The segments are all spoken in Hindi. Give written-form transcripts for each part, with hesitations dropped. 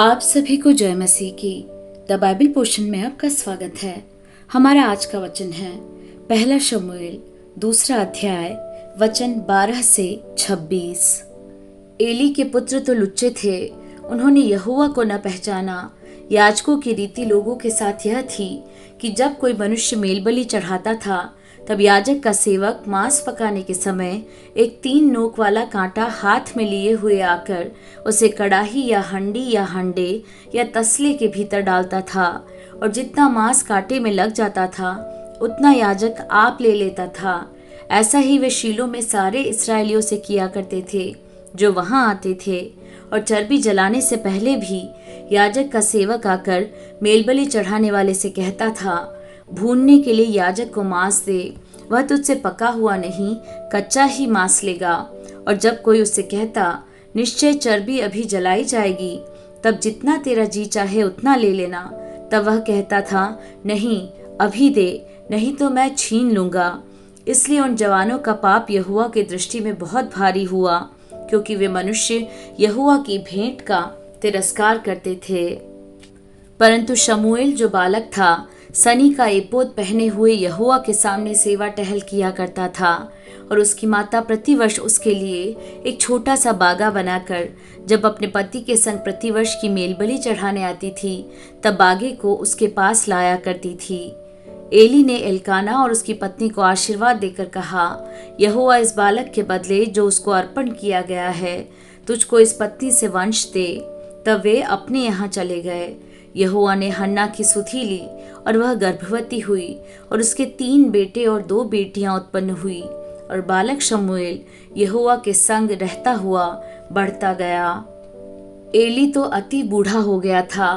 आप सभी को जय मसीह की द बाइबल पोर्शन में आपका स्वागत है। हमारा आज का वचन है पहला शमूएल 2 अध्याय वचन 12 से 26। एली के पुत्र तो लुच्चे थे, उन्होंने यहोवा को न पहचाना। याजकों की रीति लोगों के साथ यह थी कि जब कोई मनुष्य मेलबलि चढ़ाता था तब याजक का सेवक मांस पकाने के समय एक 3 नोक वाला कांटा हाथ में लिए हुए आकर उसे कड़ाही या हंडी या हंडे या तसले के भीतर डालता था, और जितना मांस कांटे में लग जाता था उतना याजक आप ले लेता था। ऐसा ही वे शीलो में सारे इस्राएलियों से किया करते थे जो वहां आते थे। और चर्बी जलाने से पहले भी याजक का सेवक आकर मेलबलि चढ़ाने वाले से कहता था, भूनने के लिए याजक को मांस दे, वह तुझसे पका हुआ नहीं कच्चा ही मांस लेगा। और जब कोई उससे कहता, निश्चय चर्बी अभी जलाई जाएगी, तब जितना तेरा जी चाहे उतना ले लेना, तब वह कहता था, नहीं अभी दे, नहीं तो मैं छीन लूंगा। इसलिए उन जवानों का पाप यहोवा की दृष्टि में बहुत भारी हुआ, क्योंकि वे मनुष्य यहोवा की भेंट का तिरस्कार करते थे। परंतु शमूएल जो बालक था, सनी का एपोद पहने हुए यहोवा के सामने सेवा टहल किया करता था, और उसकी माता प्रतिवर्ष उसके लिए एक छोटा सा बागा बनाकर जब अपने पति के संग प्रतिवर्ष की मेलबलि चढ़ाने आती थी तब बागे को उसके पास लाया करती थी। एली ने एल्काना और उसकी पत्नी को आशीर्वाद देकर कहा, यहोवा इस बालक के बदले जो उसको अर्पण किया गया है तुझको इस पत्नी से वंश दे। तब वे अपने यहाँ चले गए। यहोवा ने हन्ना की सुधि ली और वह गर्भवती हुई, और उसके 3 बेटे और 2 बेटियां उत्पन्न हुई, और बालक शमूएल यहोवा के संग रहता हुआ बढ़ता गया। एली तो अति बूढ़ा हो गया था,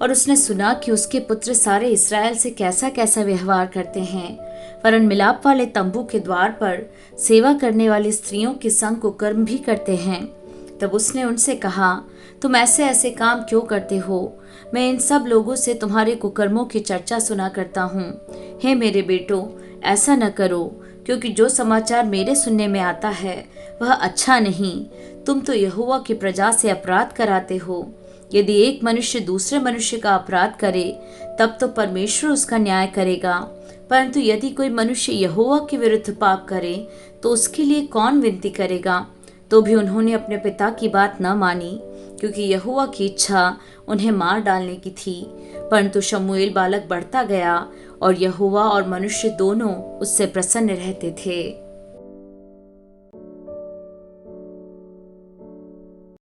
और उसने सुना कि उसके पुत्र सारे इस्राएल से कैसा कैसा व्यवहार करते हैं, वरन मिलाप वाले तंबू के द्वार पर सेवा करने वाली स्त्रियों के संग कुकर्म भी करते हैं। तब उसने उनसे कहा, तुम ऐसे ऐसे काम क्यों करते हो? मैं इन सब लोगों से तुम्हारे कुकर्मों की चर्चा सुना करता हूँ। हे मेरे बेटों, ऐसा न करो, क्योंकि जो समाचार मेरे सुनने में आता है वह अच्छा नहीं। तुम तो यहोवा की प्रजा से अपराध कराते हो। यदि एक मनुष्य दूसरे मनुष्य का अपराध करे तब तो परमेश्वर उसका न्याय करेगा, परंतु यदि कोई मनुष्य यहोवा के विरुद्ध पाप करे तो उसके लिए कौन विनती करेगा? तो भी उन्होंने अपने पिता की बात न मानी, क्योंकि यहोवा की इच्छा उन्हें मार डालने की थी। परंतु शमूएल बालक बढ़ता गया, और यहोवा और मनुष्य दोनों उससे प्रसन्न रहते थे।